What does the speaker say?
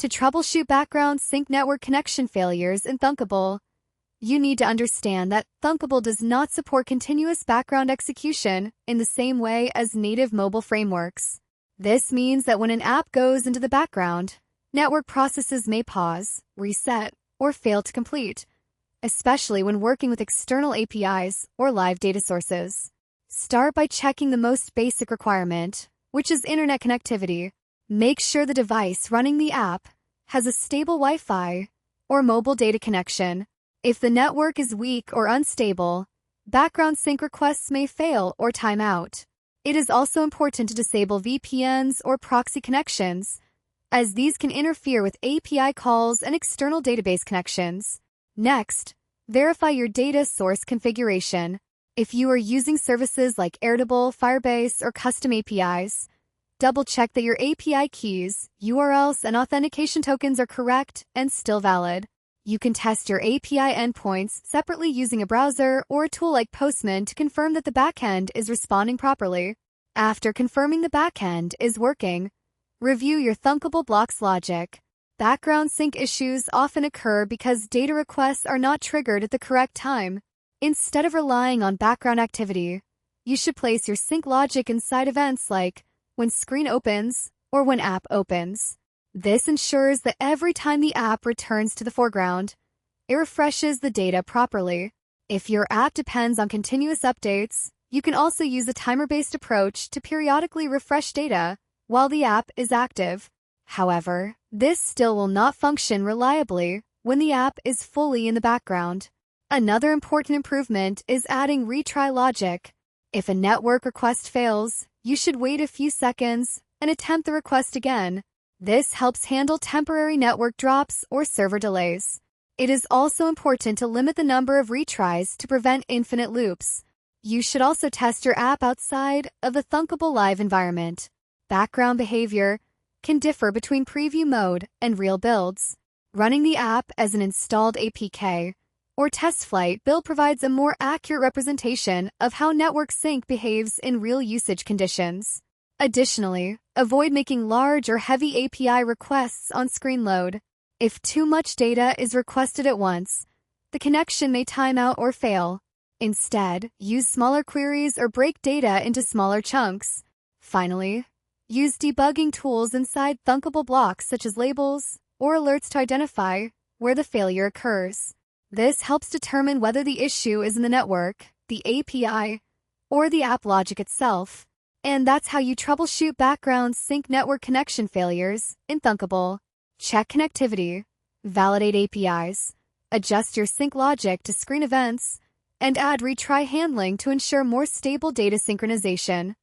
To troubleshoot background sync network connection failures in Thunkable, you need to understand that Thunkable does not support continuous background execution in the same way as native mobile frameworks. This means that when an app goes into the background, network processes may pause, reset, or fail to complete, especially when working with external APIs or live data sources. Start by checking the most basic requirement, which is internet connectivity. Make sure the device running the app has a stable Wi-Fi or mobile data connection. If the network is weak or unstable, background sync requests may fail or time out. It is also important to disable VPNs or proxy connections, as these can interfere with API calls and external database connections. Next, verify your data source configuration. If you are using services like Airtable, Firebase, or custom APIs, double-check that your API keys, URLs, and authentication tokens are correct and still valid. You can test your API endpoints separately using a browser or a tool like Postman to confirm that the backend is responding properly. After confirming the backend is working, review your Thunkable blocks logic. Background sync issues often occur because data requests are not triggered at the correct time. Instead of relying on background activity, you should place your sync logic inside events like when screen opens or when app opens. This ensures that every time the app returns to the foreground, it refreshes the data properly. If your app depends on continuous updates, you can also use a timer-based approach to periodically refresh data while the app is active. However, this still will not function reliably when the app is fully in the background. Another important improvement is adding retry logic. If a network request fails, you should wait a few seconds and attempt the request again. This helps handle temporary network drops or server delays. It is also important to limit the number of retries to prevent infinite loops. You should also test your app outside of the Thunkable live environment. Background behavior can differ between preview mode and real builds. Running the app as an installed APK or test flight build provides a more accurate representation of how network sync behaves in real usage conditions. Additionally, avoid making large or heavy API requests on screen load. If too much data is requested at once, the connection may time out or fail. Instead, use smaller queries or break data into smaller chunks. Finally, use debugging tools inside Thunkable blocks such as labels or alerts to identify where the failure occurs. This helps determine whether the issue is in the network, the API, or the app logic itself. And that's how you troubleshoot background sync network connection failures in Thunkable. Check connectivity, validate APIs, adjust your sync logic to screen events, and add retry handling to ensure more stable data synchronization.